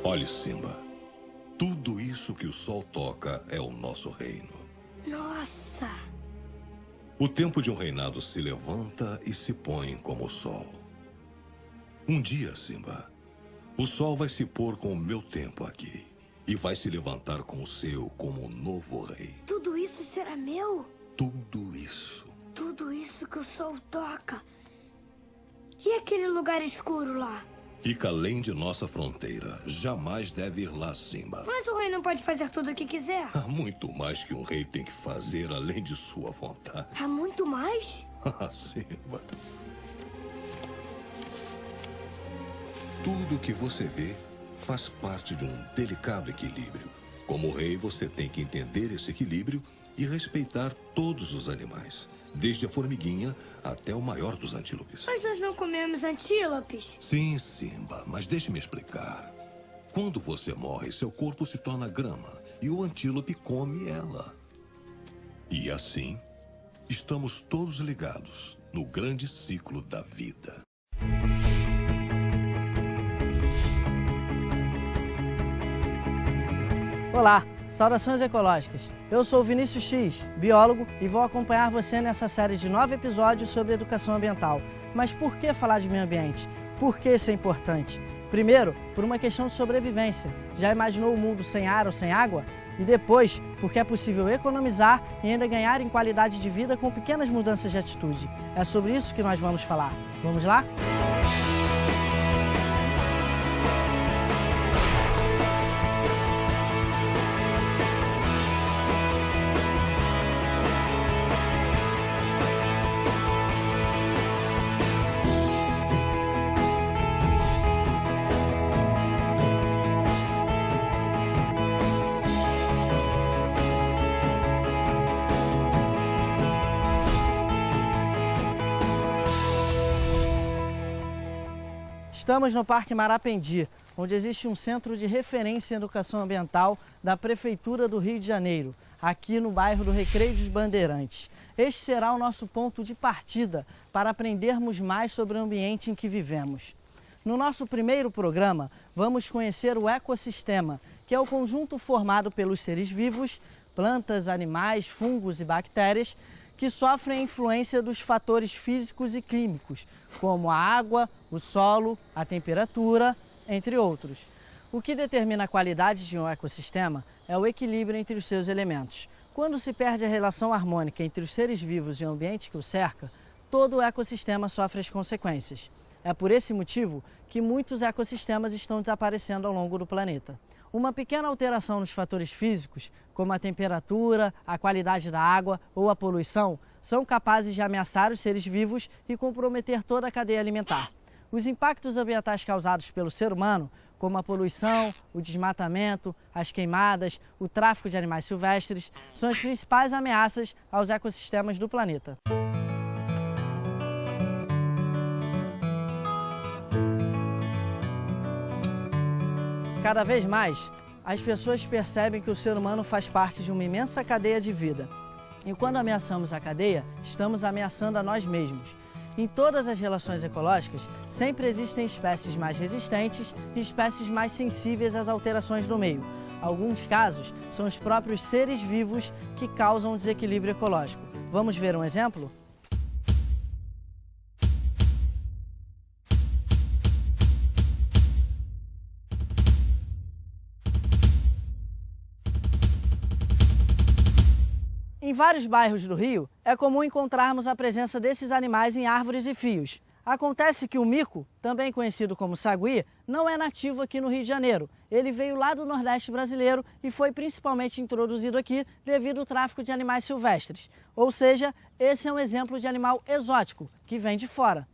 Olhe, Simba. Tudo isso que o sol toca é o nosso reino. Nossa! O tempo de um reinado se levanta e se põe como o sol. Um dia, Simba, o sol vai se pôr com o meu tempo aqui e vai se levantar com o seu como um novo rei. Tudo isso será meu? Tudo isso. Tudo isso que o sol toca. E aquele lugar escuro lá? Fica além de nossa fronteira. Jamais deve ir lá, Simba. Mas o rei não pode fazer tudo o que quiser. Há muito mais que um rei tem que fazer além de sua vontade. Há muito mais? Simba. Tudo que você vê faz parte de um delicado equilíbrio. Como rei, você tem que entender esse equilíbrio e respeitar todos os animais, desde a formiguinha até o maior dos antílopes. Mas nós não comemos antílopes. Sim, Simba, mas deixe-me explicar. Quando você morre, seu corpo se torna grama e o antílope come ela. E assim, estamos todos ligados no grande ciclo da vida. Olá, saudações ecológicas. Eu sou o Vinícius X, biólogo, e vou acompanhar você nessa série de 9 episódios sobre educação ambiental. Mas por que falar de meio ambiente? Por que isso é importante? Primeiro, por uma questão de sobrevivência. Já imaginou o mundo sem ar ou sem água? E depois, porque é possível economizar e ainda ganhar em qualidade de vida com pequenas mudanças de atitude. É sobre isso que nós vamos falar. Vamos lá? Estamos no Parque Marapendi, onde existe um centro de referência em educação ambiental da Prefeitura do Rio de Janeiro, aqui no bairro do Recreio dos Bandeirantes. Este será o nosso ponto de partida para aprendermos mais sobre o ambiente em que vivemos. No nosso primeiro programa, vamos conhecer o ecossistema, que é o conjunto formado pelos seres vivos, plantas, animais, fungos e bactérias, que sofrem a influência dos fatores físicos e químicos, como a água, o solo, a temperatura, entre outros. O que determina a qualidade de um ecossistema é o equilíbrio entre os seus elementos. Quando se perde a relação harmônica entre os seres vivos e o ambiente que o cerca, todo o ecossistema sofre as consequências. É por esse motivo que muitos ecossistemas estão desaparecendo ao longo do planeta. Uma pequena alteração nos fatores físicos, como a temperatura, a qualidade da água ou a poluição, são capazes de ameaçar os seres vivos e comprometer toda a cadeia alimentar. Os impactos ambientais causados pelo ser humano, como a poluição, o desmatamento, as queimadas, o tráfico de animais silvestres, são as principais ameaças aos ecossistemas do planeta. Cada vez mais, as pessoas percebem que o ser humano faz parte de uma imensa cadeia de vida. E quando ameaçamos a cadeia, estamos ameaçando a nós mesmos. Em todas as relações ecológicas, sempre existem espécies mais resistentes e espécies mais sensíveis às alterações do meio. Alguns casos são os próprios seres vivos que causam um desequilíbrio ecológico. Vamos ver um exemplo? Em vários bairros do Rio, é comum encontrarmos a presença desses animais em árvores e fios. Acontece que o mico, também conhecido como sagui, não é nativo aqui no Rio de Janeiro. Ele veio lá do Nordeste brasileiro e foi principalmente introduzido aqui devido ao tráfico de animais silvestres. Ou seja, esse é um exemplo de animal exótico, que vem de fora.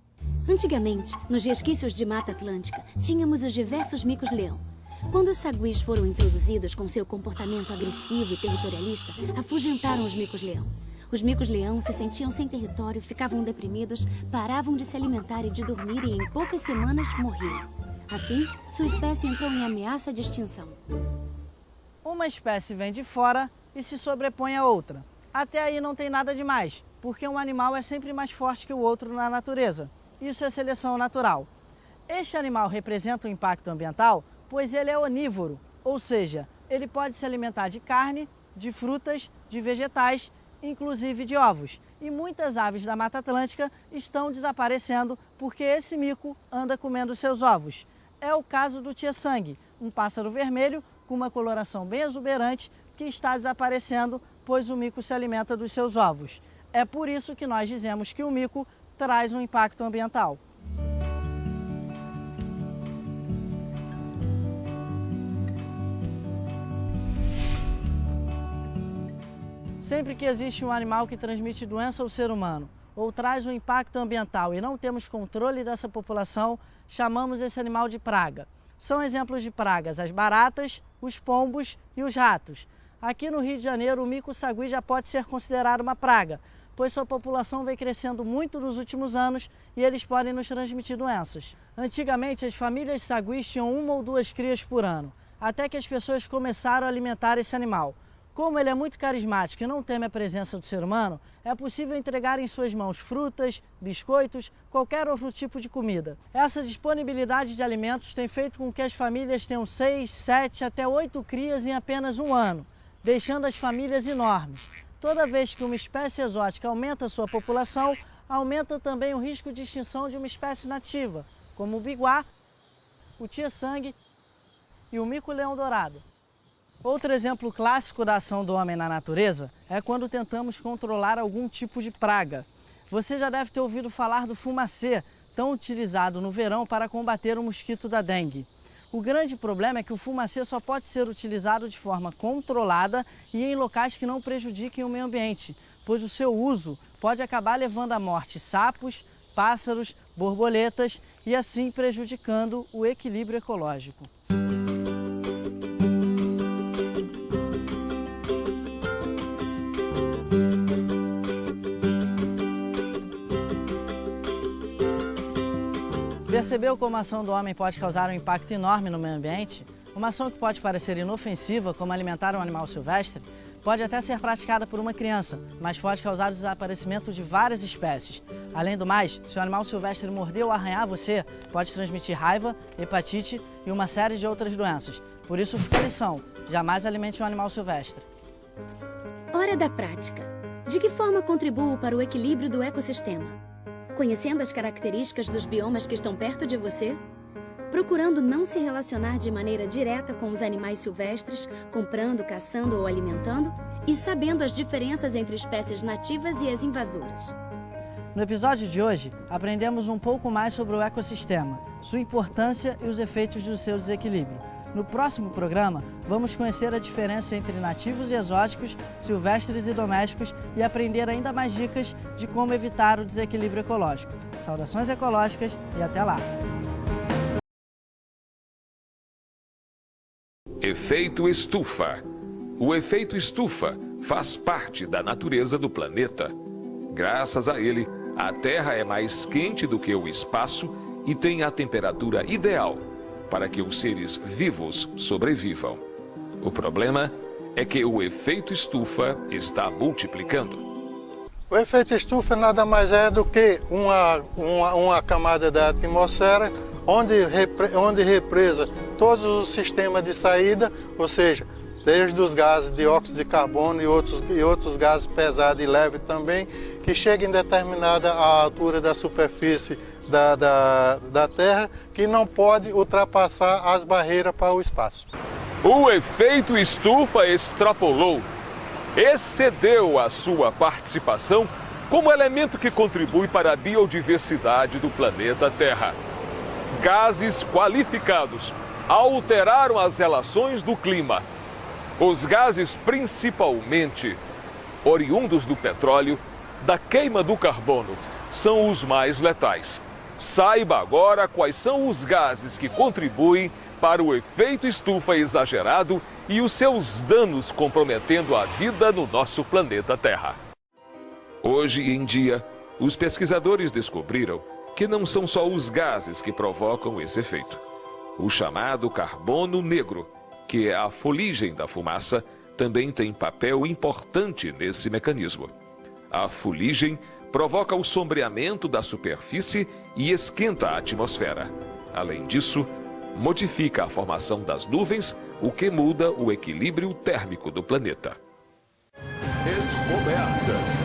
Antigamente, nos resquícios de Mata Atlântica, tínhamos os diversos micos-leão. Quando os saguis foram introduzidos com seu comportamento agressivo e territorialista, afugentaram os micos-leão. Os micos-leão se sentiam sem território, ficavam deprimidos, paravam de se alimentar e de dormir e em poucas semanas morriam. Assim, sua espécie entrou em ameaça de extinção. Uma espécie vem de fora e se sobrepõe a outra. Até aí não tem nada demais, porque um animal é sempre mais forte que o outro na natureza. Isso é seleção natural. Este animal representa um impacto ambiental pois ele é onívoro, ou seja, ele pode se alimentar de carne, de frutas, de vegetais, inclusive de ovos. E muitas aves da Mata Atlântica estão desaparecendo porque esse mico anda comendo seus ovos. É o caso do tia-sangue, um pássaro vermelho com uma coloração bem exuberante que está desaparecendo, pois o mico se alimenta dos seus ovos. É por isso que nós dizemos que o mico traz um impacto ambiental. Sempre que existe um animal que transmite doença ao ser humano ou traz um impacto ambiental e não temos controle dessa população, chamamos esse animal de praga. São exemplos de pragas as baratas, os pombos e os ratos. Aqui no Rio de Janeiro, o mico-sagui já pode ser considerado uma praga, pois sua população vem crescendo muito nos últimos anos e eles podem nos transmitir doenças. Antigamente, as famílias saguis tinham 1 ou 2 crias por ano, até que as pessoas começaram a alimentar esse animal. Como ele é muito carismático e não teme a presença do ser humano, é possível entregar em suas mãos frutas, biscoitos, qualquer outro tipo de comida. Essa disponibilidade de alimentos tem feito com que as famílias tenham 6, 7 até 8 crias em apenas um ano, deixando as famílias enormes. Toda vez que uma espécie exótica aumenta sua população, aumenta também o risco de extinção de uma espécie nativa, como o biguá, o tia-sangue e o mico-leão-dourado. Outro exemplo clássico da ação do homem na natureza é quando tentamos controlar algum tipo de praga. Você já deve ter ouvido falar do fumacê, tão utilizado no verão para combater o mosquito da dengue. O grande problema é que o fumacê só pode ser utilizado de forma controlada e em locais que não prejudiquem o meio ambiente, pois o seu uso pode acabar levando à morte sapos, pássaros, borboletas e assim prejudicando o equilíbrio ecológico. Percebeu como a ação do homem pode causar um impacto enorme no meio ambiente? Uma ação que pode parecer inofensiva, como alimentar um animal silvestre, pode até ser praticada por uma criança, mas pode causar o desaparecimento de várias espécies. Além do mais, se o animal silvestre morder ou arranhar você, pode transmitir raiva, hepatite e uma série de outras doenças. Por isso, fica a lição: jamais alimente um animal silvestre. Hora da prática. De que forma contribuo para o equilíbrio do ecossistema? Conhecendo as características dos biomas que estão perto de você? Procurando não se relacionar de maneira direta com os animais silvestres, comprando, caçando ou alimentando? E sabendo as diferenças entre espécies nativas e as invasoras? No episódio de hoje, aprendemos um pouco mais sobre o ecossistema, sua importância e os efeitos do seu desequilíbrio. No próximo programa, vamos conhecer a diferença entre nativos e exóticos, silvestres e domésticos e aprender ainda mais dicas de como evitar o desequilíbrio ecológico. Saudações ecológicas e até lá! Efeito estufa. O efeito estufa faz parte da natureza do planeta. Graças a ele, a Terra é mais quente do que o espaço e tem a temperatura ideal para que os seres vivos sobrevivam. O problema é que o efeito estufa está multiplicando. O efeito estufa nada mais é do que uma camada da atmosfera onde represa todos os sistemas de saída, ou seja, desde os gases dióxido de carbono e outros gases pesados e leves também, que chegam em determinada altura da superfície da Terra, que não pode ultrapassar as barreiras para o espaço. O efeito estufa extrapolou, excedeu a sua participação como elemento que contribui para a biodiversidade do planeta Terra. Gases qualificados alteraram as relações do clima. Os gases, principalmente oriundos do petróleo, da queima do carbono, são os mais letais. Saiba agora quais são os gases que contribuem para o efeito estufa exagerado e os seus danos comprometendo a vida no nosso planeta Terra. Hoje em dia, os pesquisadores descobriram que não são só os gases que provocam esse efeito. O chamado carbono negro, que é a fuligem da fumaça, também tem papel importante nesse mecanismo. A fuligem provoca o sombreamento da superfície e esquenta a atmosfera. Além disso, modifica a formação das nuvens, o que muda o equilíbrio térmico do planeta. Descobertas.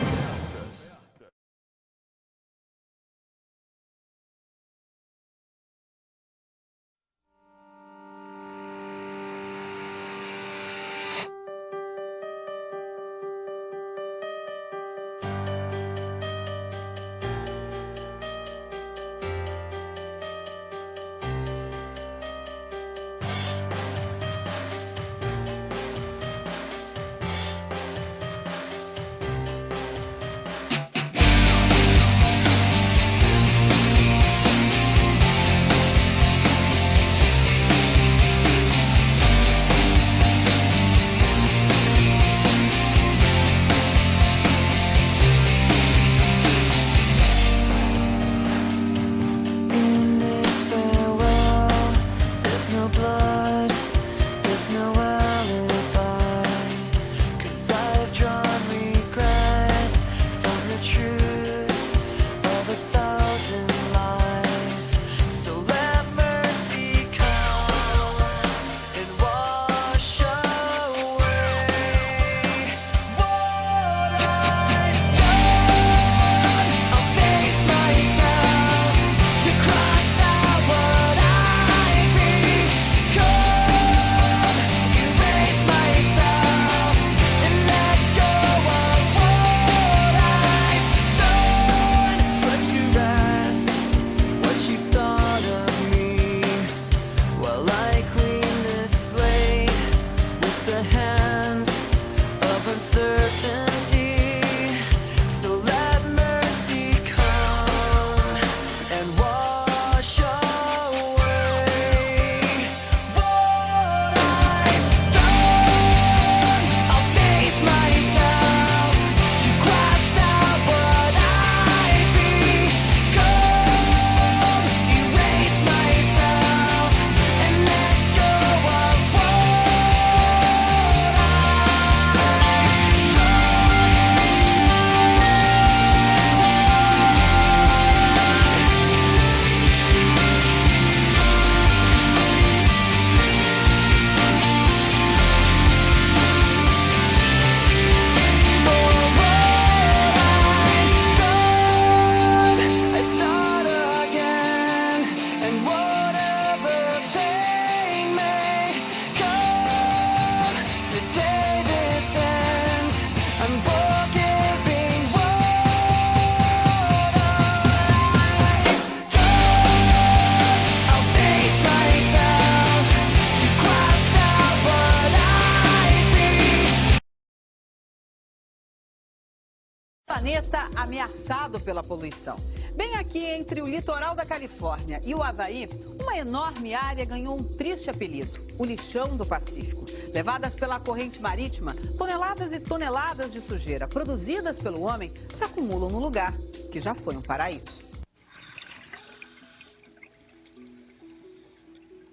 Planeta ameaçado pela poluição. Bem aqui entre o litoral da Califórnia e o Havaí, uma enorme área ganhou um triste apelido, o lixão do Pacífico. Levadas pela corrente marítima, toneladas e toneladas de sujeira produzidas pelo homem se acumulam no lugar, que já foi um paraíso.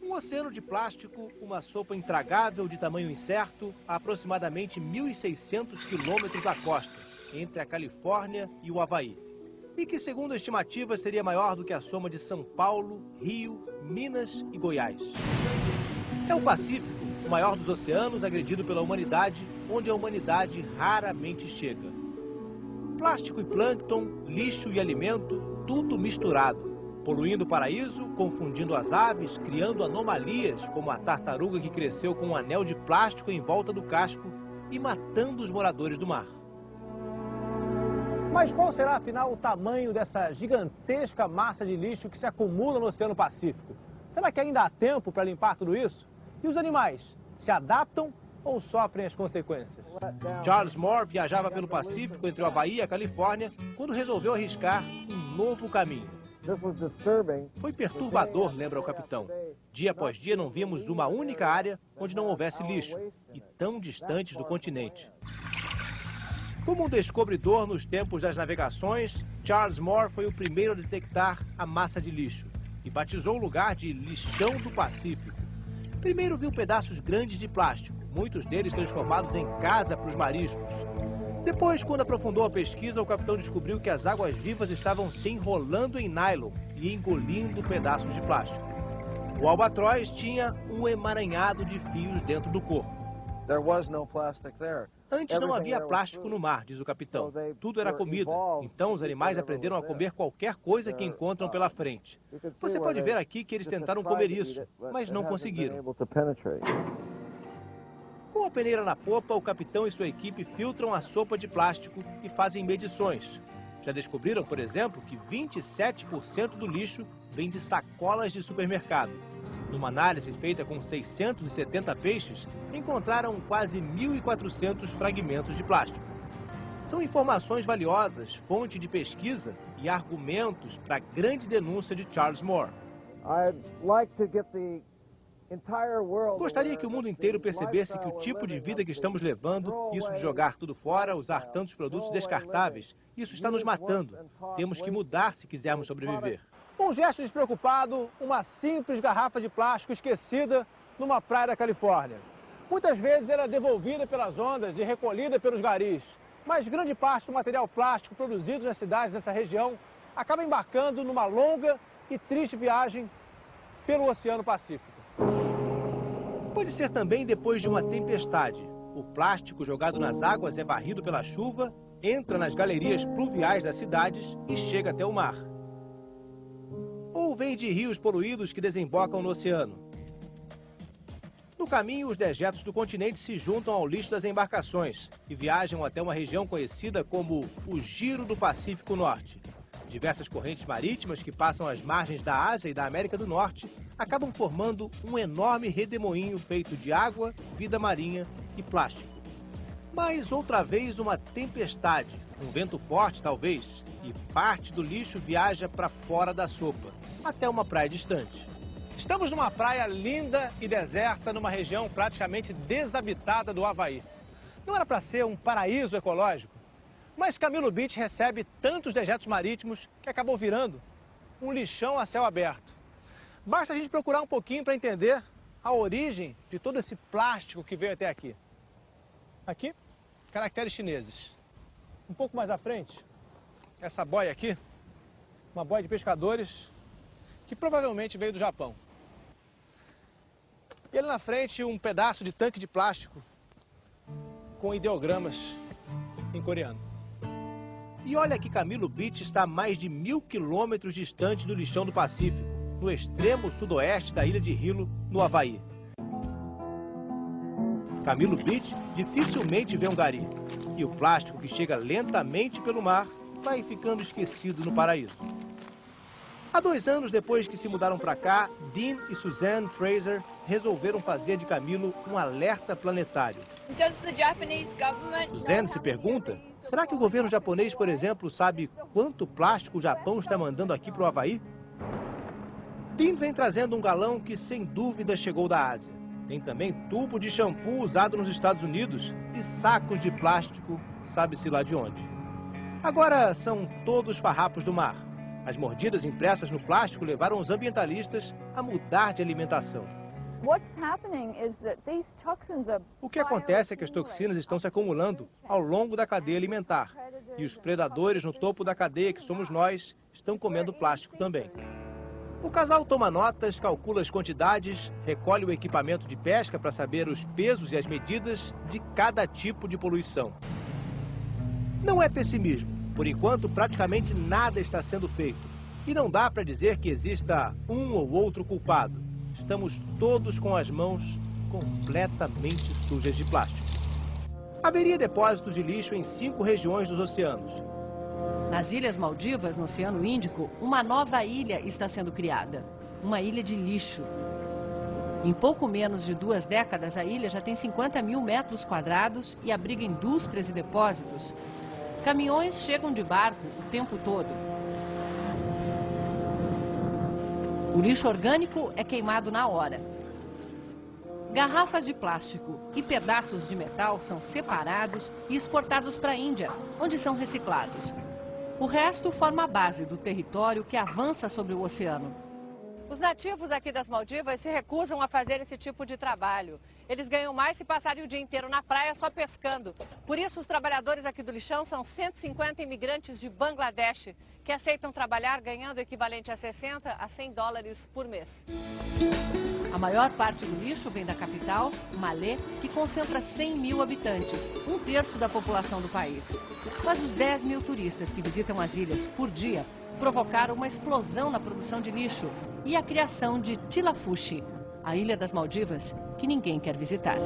Um oceano de plástico, uma sopa intragável de tamanho incerto, a aproximadamente 1.600 quilômetros da costa, entre a Califórnia e o Havaí. E que, segundo estimativas, seria maior do que a soma de São Paulo, Rio, Minas e Goiás. É o Pacífico, o maior dos oceanos, agredido pela humanidade, onde a humanidade raramente chega. Plástico e plâncton, lixo e alimento, tudo misturado. Poluindo o paraíso, confundindo as aves, criando anomalias, como a tartaruga que cresceu com um anel de plástico em volta do casco e matando os moradores do mar. Mas qual será, afinal, o tamanho dessa gigantesca massa de lixo que se acumula no Oceano Pacífico? Será que ainda há tempo para limpar tudo isso? E os animais, se adaptam ou sofrem as consequências? Charles Moore viajava pelo Pacífico entre o Havaí e a Califórnia quando resolveu arriscar um novo caminho. Foi perturbador, lembra o capitão. Dia após dia não víamos uma única área onde não houvesse lixo, e tão distantes do continente. Como um descobridor nos tempos das navegações, Charles Moore foi o primeiro a detectar a massa de lixo e batizou o lugar de Lixão do Pacífico. Primeiro viu pedaços grandes de plástico, muitos deles transformados em casa para os mariscos. Depois, quando aprofundou a pesquisa, o capitão descobriu que as águas-vivas estavam se enrolando em nylon e engolindo pedaços de plástico. O albatroz tinha um emaranhado de fios dentro do corpo. Antes não havia plástico no mar, diz o capitão. Tudo era comida. Então os animais aprenderam a comer qualquer coisa que encontram pela frente. Você pode ver aqui que eles tentaram comer isso, mas não conseguiram. Com a peneira na popa, o capitão e sua equipe filtram a sopa de plástico e fazem medições. Já descobriram, por exemplo, que 27% do lixo vem de sacolas de supermercado. Numa análise feita com 670 peixes, encontraram quase 1.400 fragmentos de plástico. São informações valiosas, fonte de pesquisa e argumentos para a grande denúncia de Charles Moore. Gostaria que o mundo inteiro percebesse que o tipo de vida que estamos levando, isso de jogar tudo fora, usar tantos produtos descartáveis, isso está nos matando. Temos que mudar se quisermos sobreviver. Um gesto despreocupado, uma simples garrafa de plástico esquecida numa praia da Califórnia. Muitas vezes era devolvida pelas ondas e recolhida pelos garis, mas grande parte do material plástico produzido nas cidades dessa região acaba embarcando numa longa e triste viagem pelo Oceano Pacífico. Pode ser também depois de uma tempestade. O plástico jogado nas águas é varrido pela chuva, entra nas galerias pluviais das cidades e chega até o mar. Ou vem de rios poluídos que desembocam no oceano. No caminho, os dejetos do continente se juntam ao lixo das embarcações e viajam até uma região conhecida como o Giro do Pacífico Norte. Diversas correntes marítimas que passam às margens da Ásia e da América do Norte acabam formando um enorme redemoinho feito de água, vida marinha e plástico. Mas outra vez uma tempestade, um vento forte talvez, e parte do lixo viaja para fora da sopa, até uma praia distante. Estamos numa praia linda e deserta, numa região praticamente desabitada do Havaí. Não era para ser um paraíso ecológico, mas Camilo Beach recebe tantos dejetos marítimos que acabou virando um lixão a céu aberto. Basta a gente procurar um pouquinho para entender a origem de todo esse plástico que veio até aqui. Aqui, caracteres chineses. Um pouco mais à frente, essa boia aqui, uma boia de pescadores que provavelmente veio do Japão. E ali na frente, um pedaço de tanque de plástico com ideogramas em coreano. E olha que Camilo Beach está a mais de 1.000 quilômetros distante do lixão do Pacífico, no extremo sudoeste da ilha de Hilo, no Havaí. Camilo Beach dificilmente vê um gari, e o plástico que chega lentamente pelo mar vai ficando esquecido no paraíso. Há 2 anos depois que se mudaram para cá, Dean e Suzanne Fraser resolveram fazer de Camilo um alerta planetário. Suzanne se pergunta, será que o governo japonês, por exemplo, sabe quanto plástico o Japão está mandando aqui para o Havaí? Dean vem trazendo um galão que sem dúvida chegou da Ásia. Tem também tubo de shampoo usado nos Estados Unidos e sacos de plástico, sabe-se lá de onde. Agora são todos farrapos do mar. As mordidas impressas no plástico levaram os ambientalistas a mudar de alimentação. O que acontece é que as toxinas estão se acumulando ao longo da cadeia alimentar. E os predadores no topo da cadeia, que somos nós, estão comendo plástico também. O casal toma notas, calcula as quantidades, recolhe o equipamento de pesca para saber os pesos e as medidas de cada tipo de poluição. Não é pessimismo. Por enquanto, praticamente nada está sendo feito. E não dá para dizer que exista um ou outro culpado. Estamos todos com as mãos completamente sujas de plástico. Haveria depósitos de lixo em 5 regiões dos oceanos. Nas Ilhas Maldivas, no Oceano Índico, uma nova ilha está sendo criada. Uma ilha de lixo. Em pouco menos de 2 décadas, a ilha já tem 50.000 metros quadrados e abriga indústrias e depósitos. Caminhões chegam de barco o tempo todo. O lixo orgânico é queimado na hora. Garrafas de plástico e pedaços de metal são separados e exportados para a Índia, onde são reciclados. O resto forma a base do território que avança sobre o oceano. Os nativos aqui das Maldivas se recusam a fazer esse tipo de trabalho. Eles ganham mais se passarem o dia inteiro na praia só pescando. Por isso, os trabalhadores aqui do lixão são 150 imigrantes de Bangladesh, que aceitam trabalhar ganhando o equivalente a 60 a 100 dólares por mês. A maior parte do lixo vem da capital, Malé, que concentra 100 mil habitantes, 1/3 da população do país. Mas os 10 mil turistas que visitam as ilhas por dia provocaram uma explosão na produção de lixo e a criação de Tilafushi, a ilha das Maldivas que ninguém quer visitar.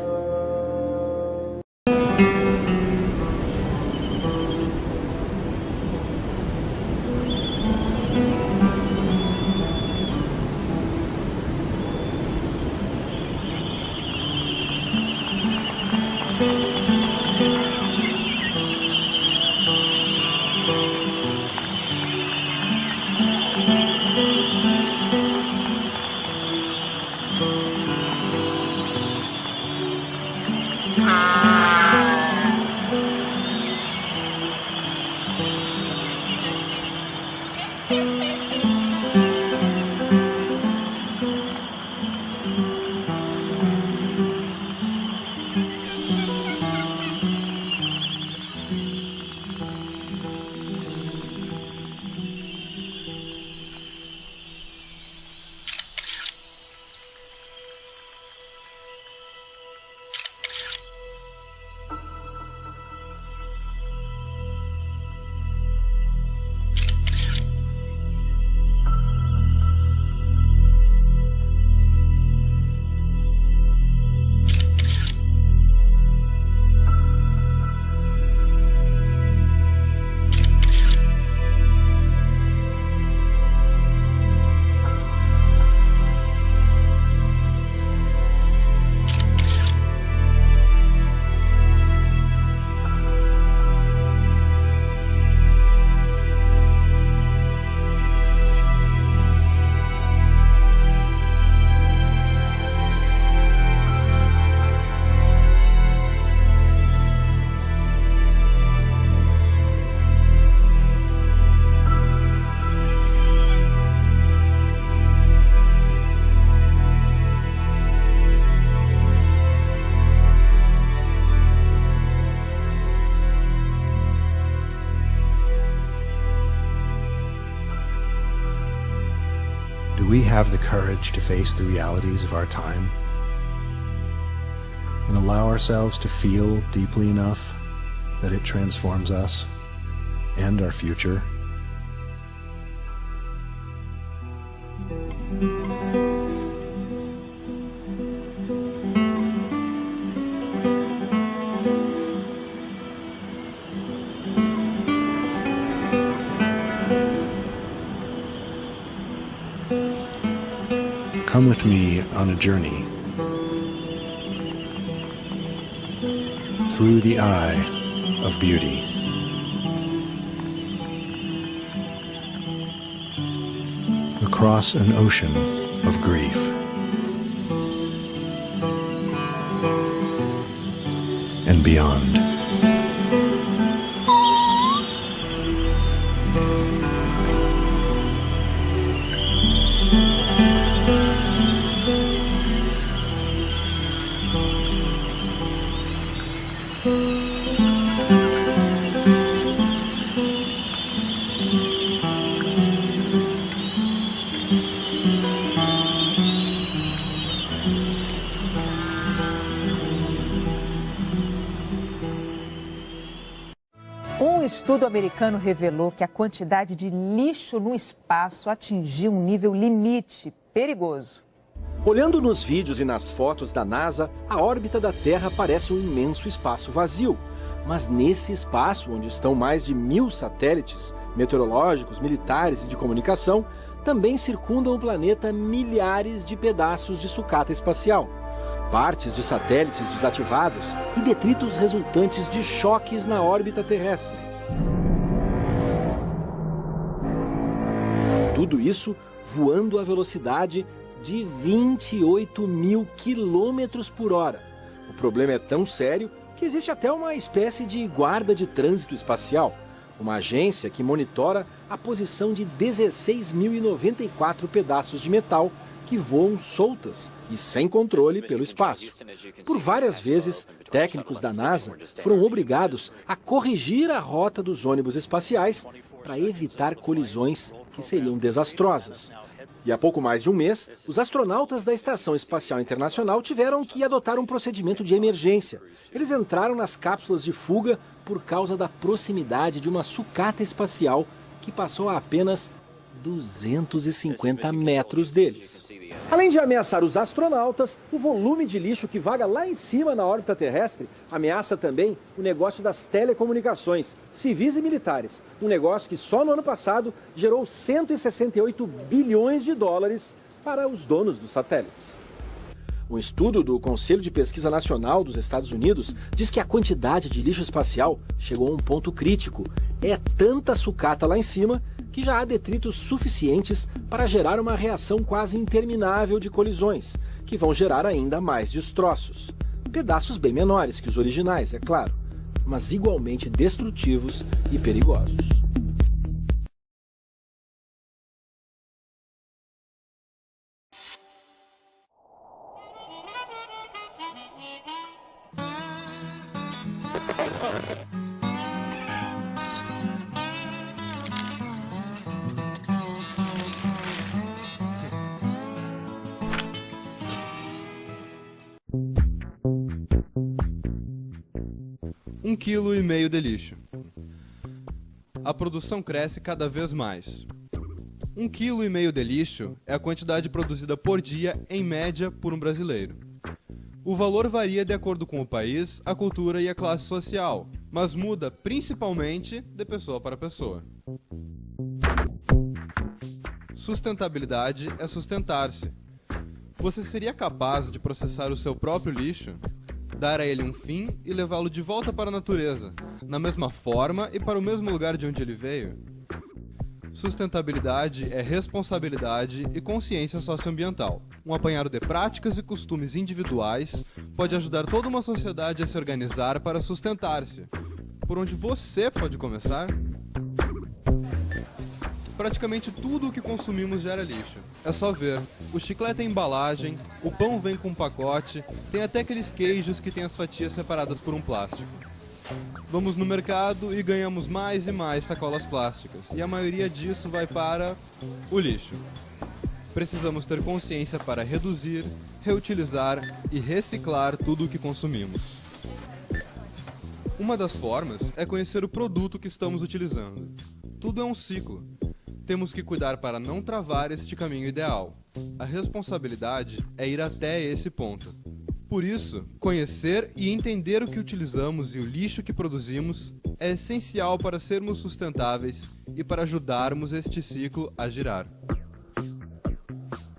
Do we have the courage to face the realities of our time and allow ourselves to feel deeply enough that it transforms us and our future? Come with me on a journey through the eye of beauty. Across an ocean of grief. And beyond. Um estudo americano revelou que a quantidade de lixo no espaço atingiu um nível limite perigoso. Olhando nos vídeos e nas fotos da NASA, a órbita da Terra parece um imenso espaço vazio. Mas nesse espaço, onde estão mais de 1000 satélites meteorológicos, militares e de comunicação, também circundam o planeta milhares de pedaços de sucata espacial. Partes de satélites desativados e detritos resultantes de choques na órbita terrestre. Tudo isso voando a velocidade de 28.000 quilômetros por hora. O problema é tão sério que existe até uma espécie de guarda de trânsito espacial. uma agência que monitora a posição de 16.094 pedaços de metal que voam soltas e sem controle pelo espaço. Por várias vezes, técnicos da NASA foram obrigados a corrigir a rota dos ônibus espaciais para evitar colisões que seriam desastrosas. E há pouco mais de um mês, os astronautas da Estação Espacial Internacional tiveram que adotar um procedimento de emergência. Eles entraram nas cápsulas de fuga por causa da proximidade de uma sucata espacial que passou a apenas 250 metros deles. Além de ameaçar os astronautas, o volume de lixo que vaga lá em cima na órbita terrestre ameaça também o negócio das telecomunicações, civis e militares. Um negócio que só no ano passado gerou 168 bilhões de dólares para os donos dos satélites. Um estudo do Conselho de Pesquisa Nacional dos Estados Unidos diz que a quantidade de lixo espacial chegou a um ponto crítico. É tanta sucata lá em cima que já há detritos suficientes para gerar uma reação quase interminável de colisões, que vão gerar ainda mais destroços. Pedaços bem menores que os originais, é claro, mas igualmente destrutivos e perigosos. Um 1,5 kg de lixo. A produção cresce cada vez mais. 1,5 kg de lixo é a quantidade produzida por dia, em média, por um brasileiro. O valor varia de acordo com o país, a cultura e a classe social, mas muda principalmente de pessoa para pessoa. Sustentabilidade é sustentar-se. Você seria capaz de processar o seu próprio lixo? Dar a ele um fim e levá-lo de volta para a natureza, na mesma forma e para o mesmo lugar de onde ele veio? Sustentabilidade é responsabilidade e consciência socioambiental. Um apanhado de práticas e costumes individuais pode ajudar toda uma sociedade a se organizar para sustentar-se. Por onde você pode começar? Praticamente tudo o que consumimos gera lixo. É só ver. O chiclete tem embalagem, o pão vem com um pacote, tem até aqueles queijos que têm as fatias separadas por um plástico. Vamos no mercado e ganhamos mais e mais sacolas plásticas, e a maioria disso vai para o lixo. Precisamos ter consciência para reduzir, reutilizar e reciclar tudo o que consumimos. Uma das formas é conhecer o produto que estamos utilizando. Tudo é um ciclo. Temos que cuidar para não travar este caminho ideal. A responsabilidade é ir até esse ponto. Por isso, conhecer e entender o que utilizamos e o lixo que produzimos é essencial para sermos sustentáveis e para ajudarmos este ciclo a girar.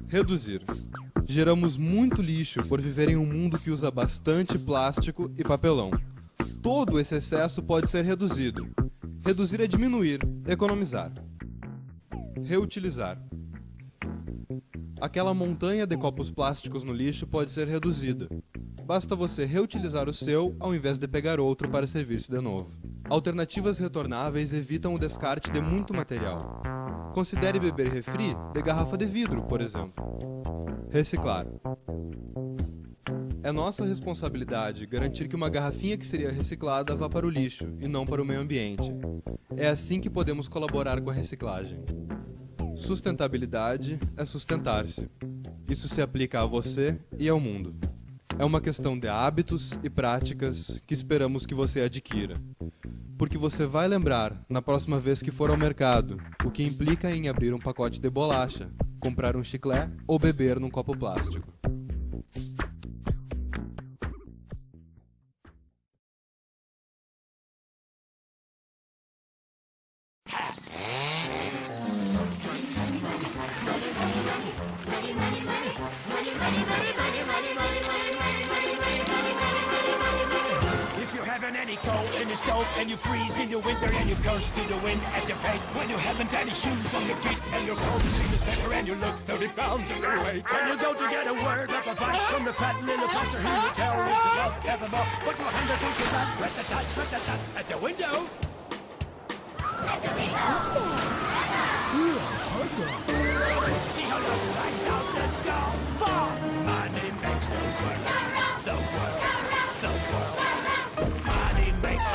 Reduzir. Geramos muito lixo por viver em um mundo que usa bastante plástico e papelão. Todo esse excesso pode ser reduzido. Reduzir é diminuir, economizar. Reutilizar. Aquela montanha de copos plásticos no lixo pode ser reduzida. Basta você reutilizar o seu ao invés de pegar outro para servir-se de novo. Alternativas retornáveis evitam o descarte de muito material. Considere beber refri de garrafa de vidro, por exemplo. Reciclar. É nossa responsabilidade garantir que uma garrafinha que seria reciclada vá para o lixo e não para o meio ambiente. É assim que podemos colaborar com a reciclagem. Sustentabilidade é sustentar-se. Isso se aplica a você e ao mundo. É uma questão de hábitos e práticas que esperamos que você adquira. Porque você vai lembrar, na próxima vez que for ao mercado, o que implica em abrir um pacote de bolacha, comprar um chiclete ou beber num copo plástico. In the stove and you freeze in your winter and you curse to the wind at your fate when you haven't any shoes on your feet and your clothes in the sweater and you look 30 pounds overweight and you go to get a word of advice from the fat little pastor who will tell you to love evermore, but your hand against your back, rat-a-tat at the window. See how love flies out the door. For money makes the world, the world, the world. Money makes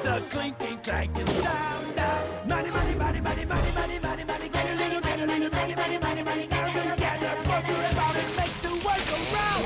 the clinking, clanking sound of money, money, money, money, money, money, money, money. Get a little, get a little, money, money, money, money. Get a little, get a little, get a little. It makes the world go round.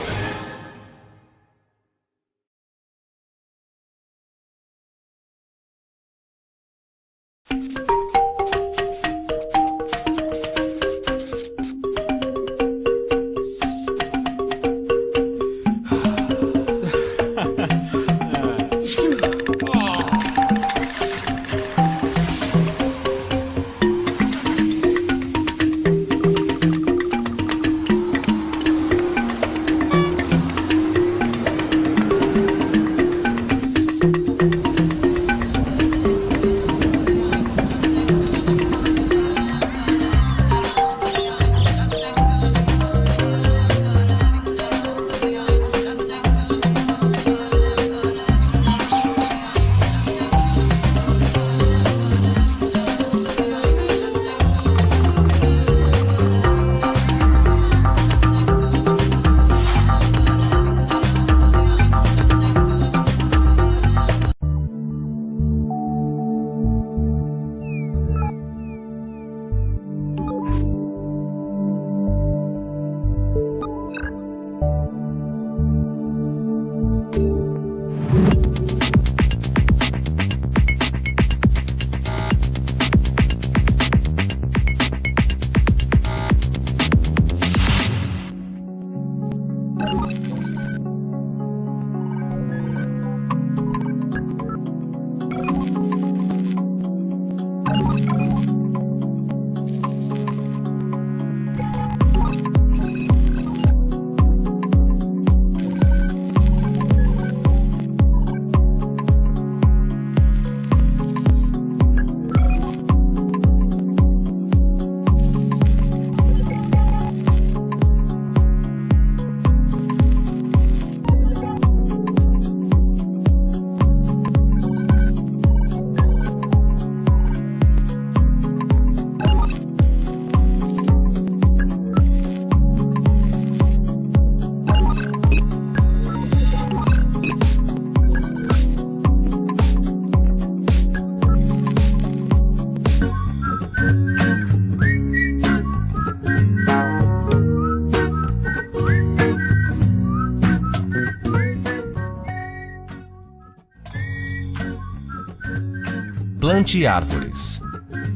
Plante árvores.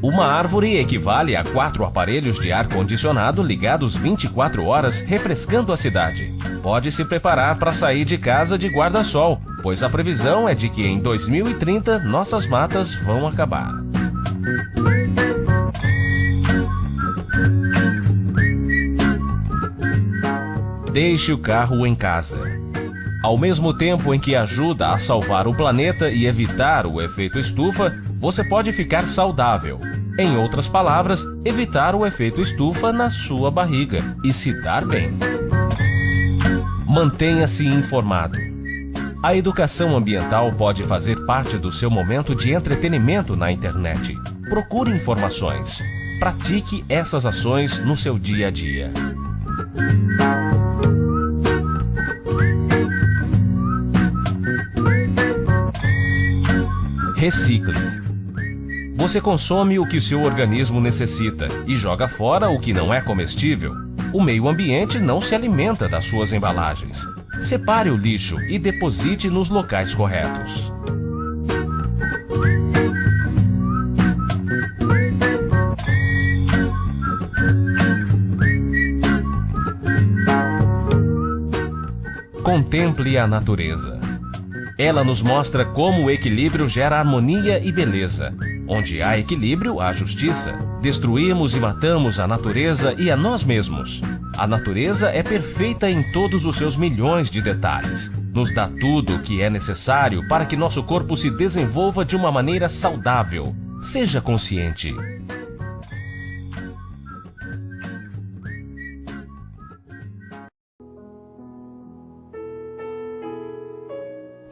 Uma árvore equivale a 4 aparelhos de ar-condicionado ligados 24 horas, refrescando a cidade. Pode se preparar para sair de casa de guarda-sol, pois a previsão é de que em 2030 nossas matas vão acabar. Deixe o carro em casa. Ao mesmo tempo em que ajuda a salvar o planeta e evitar o efeito estufa, você pode ficar saudável. Em outras palavras, evitar o efeito estufa na sua barriga e se dar bem. Mantenha-se informado. A educação ambiental pode fazer parte do seu momento de entretenimento na internet. Procure informações. Pratique essas ações no seu dia a dia. Recicle. Você consome o que seu organismo necessita e joga fora o que não é comestível. O meio ambiente não se alimenta das suas embalagens. Separe o lixo e deposite nos locais corretos. Contemple a natureza. Ela nos mostra como o equilíbrio gera harmonia e beleza. Onde há equilíbrio, há justiça. Destruímos e matamos a natureza e a nós mesmos. A natureza é perfeita em todos os seus milhões de detalhes. Nos dá tudo o que é necessário para que nosso corpo se desenvolva de uma maneira saudável. Seja consciente.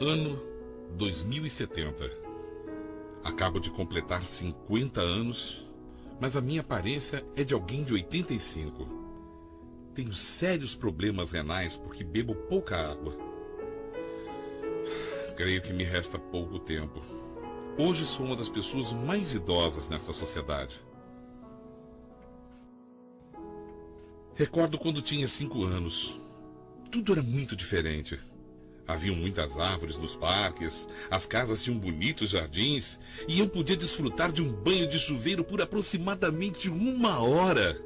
Ano 2070. Acabo de completar 50 anos, mas a minha aparência é de alguém de 85. Tenho sérios problemas renais porque bebo pouca água. Creio que me resta pouco tempo. Hoje sou uma das pessoas mais idosas nessa sociedade. Recordo quando tinha 5 anos. Tudo era muito diferente. Haviam muitas árvores nos parques, as casas tinham bonitos jardins e eu podia desfrutar de um banho de chuveiro por aproximadamente 1 hora.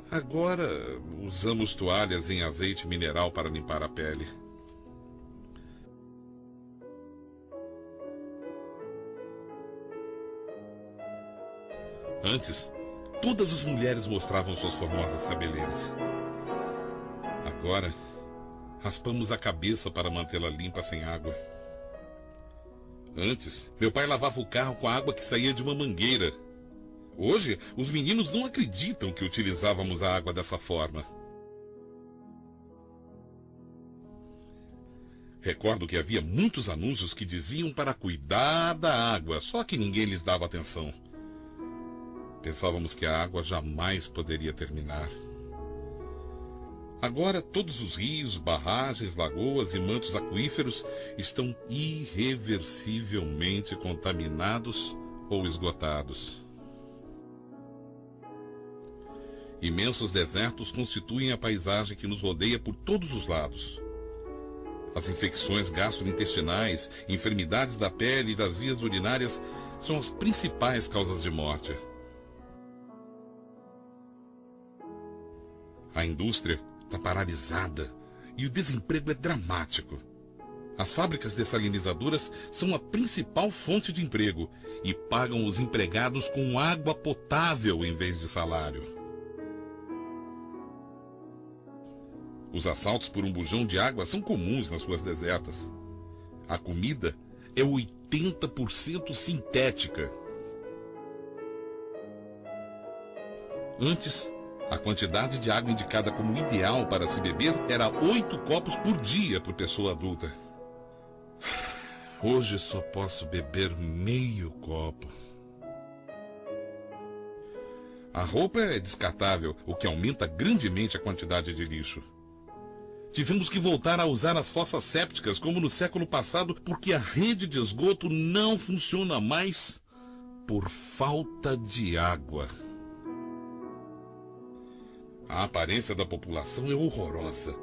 Agora usamos toalhas em azeite mineral para limpar a pele. Antes, todas as mulheres mostravam suas formosas cabeleiras. Agora, raspamos a cabeça para mantê-la limpa sem água. Antes, meu pai lavava o carro com a água que saía de uma mangueira. Hoje, os meninos não acreditam que utilizávamos a água dessa forma. Recordo que havia muitos anúncios que diziam para cuidar da água, só que ninguém lhes dava atenção. Pensávamos que a água jamais poderia terminar. Agora todos os rios, barragens, lagoas e mantos aquíferos estão irreversivelmente contaminados ou esgotados. Imensos desertos constituem a paisagem que nos rodeia por todos os lados. As infecções gastrointestinais, enfermidades da pele e das vias urinárias são as principais causas de morte. A indústria está paralisada e o desemprego é dramático. As fábricas dessalinizadoras são a principal fonte de emprego e pagam os empregados com água potável em vez de salário. Os assaltos por um bujão de água são comuns nas ruas desertas. A comida é 80% sintética. Antes, a quantidade de água indicada como ideal para se beber era 8 copos por dia por pessoa adulta. Hoje só posso beber meio copo. A roupa é descartável, o que aumenta grandemente a quantidade de lixo. Tivemos que voltar a usar as fossas sépticas como no século passado porque a rede de esgoto não funciona mais por falta de água. A aparência da população é horrorosa.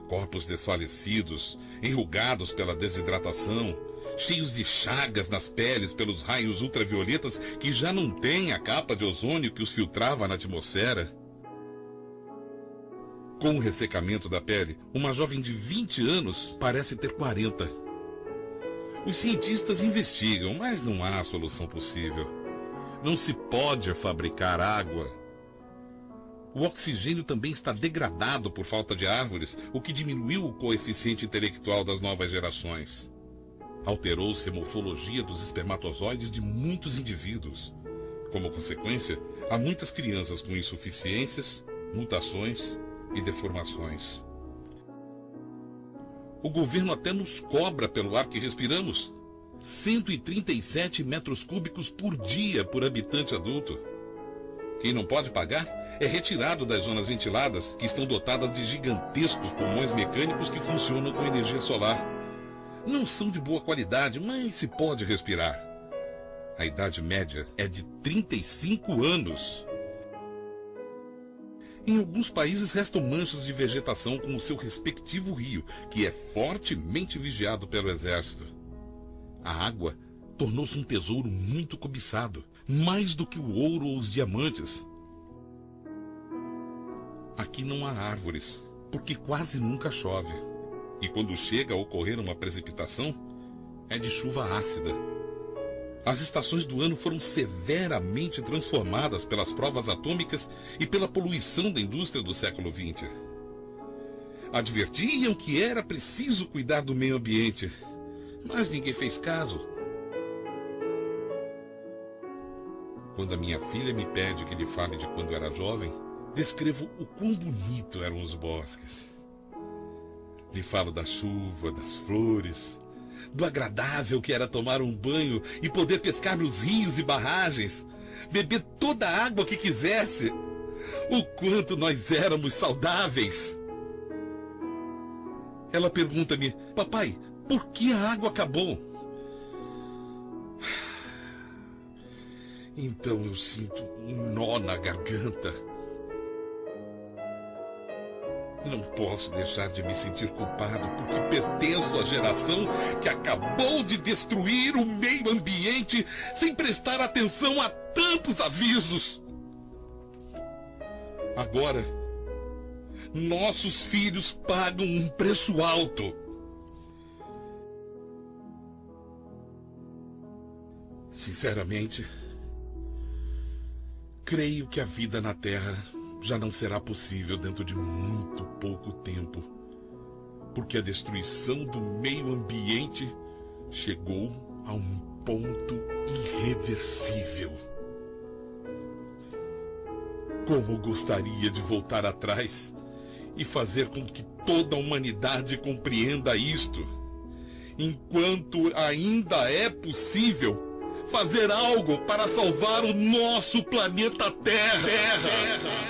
Corpos desfalecidos, enrugados pela desidratação, cheios de chagas nas peles pelos raios ultravioletas que já não têm a capa de ozônio que os filtrava na atmosfera. Com o ressecamento da pele, uma jovem de 20 anos parece ter 40. Os cientistas investigam, mas não há solução possível. Não se pode fabricar água. O oxigênio também está degradado por falta de árvores, o que diminuiu o coeficiente intelectual das novas gerações. Alterou-se a morfologia dos espermatozoides de muitos indivíduos. Como consequência, há muitas crianças com insuficiências, mutações e deformações. O governo até nos cobra pelo ar que respiramos. 137 metros cúbicos por dia por habitante adulto. Quem não pode pagar é retirado das zonas ventiladas, que estão dotadas de gigantescos pulmões mecânicos que funcionam com energia solar. Não são de boa qualidade, mas se pode respirar. A idade média é de 35 anos. Em alguns países restam manchas de vegetação com o seu respectivo rio, que é fortemente vigiado pelo exército. A água tornou-se um tesouro muito cobiçado, mais do que o ouro ou os diamantes. Aqui não há árvores, porque quase nunca chove. E quando chega a ocorrer uma precipitação, é de chuva ácida. As estações do ano foram severamente transformadas pelas provas atômicas e pela poluição da indústria do século XX. Advertiam que era preciso cuidar do meio ambiente, mas ninguém fez caso. Quando a minha filha me pede que lhe fale de quando era jovem, descrevo o quão bonito eram os bosques. Lhe falo da chuva, das flores, do agradável que era tomar um banho e poder pescar nos rios e barragens, beber toda a água que quisesse. O quanto nós éramos saudáveis. Ela pergunta-me: papai, por que a água acabou? Então eu sinto um nó na garganta. Não posso deixar de me sentir culpado porque pertenço à geração que acabou de destruir o meio ambiente sem prestar atenção a tantos avisos. Agora, nossos filhos pagam um preço alto. Sinceramente, creio que a vida na Terra já não será possível dentro de muito pouco tempo, porque a destruição do meio ambiente chegou a um ponto irreversível. Como gostaria de voltar atrás e fazer com que toda a humanidade compreenda isto, enquanto ainda é possível fazer algo para salvar o nosso planeta Terra.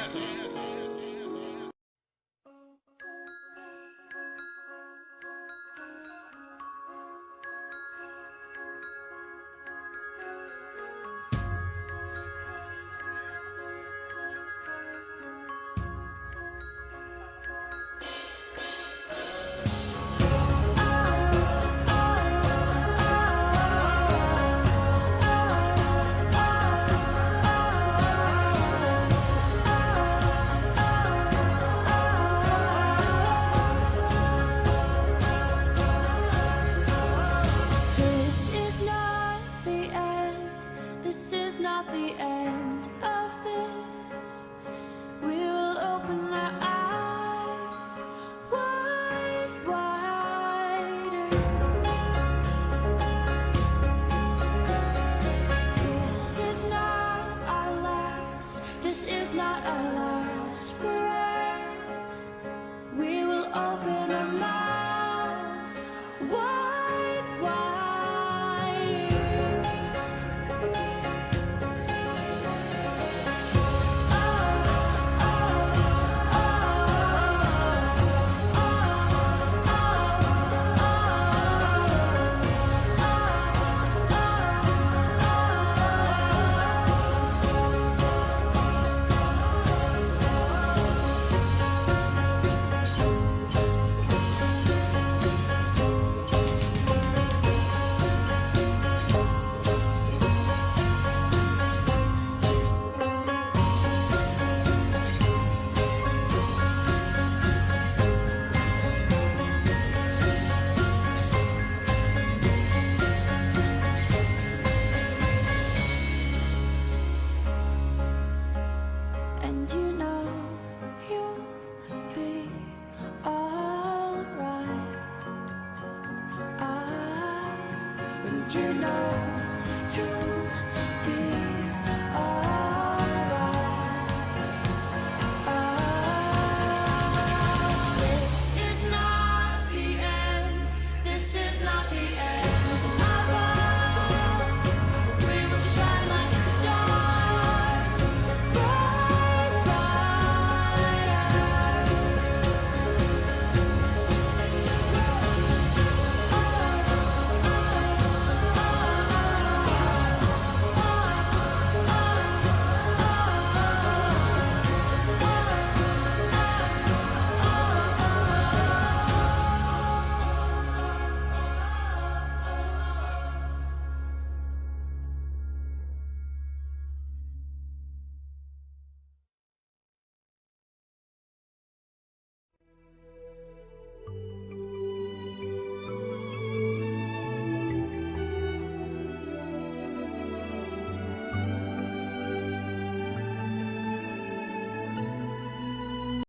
You know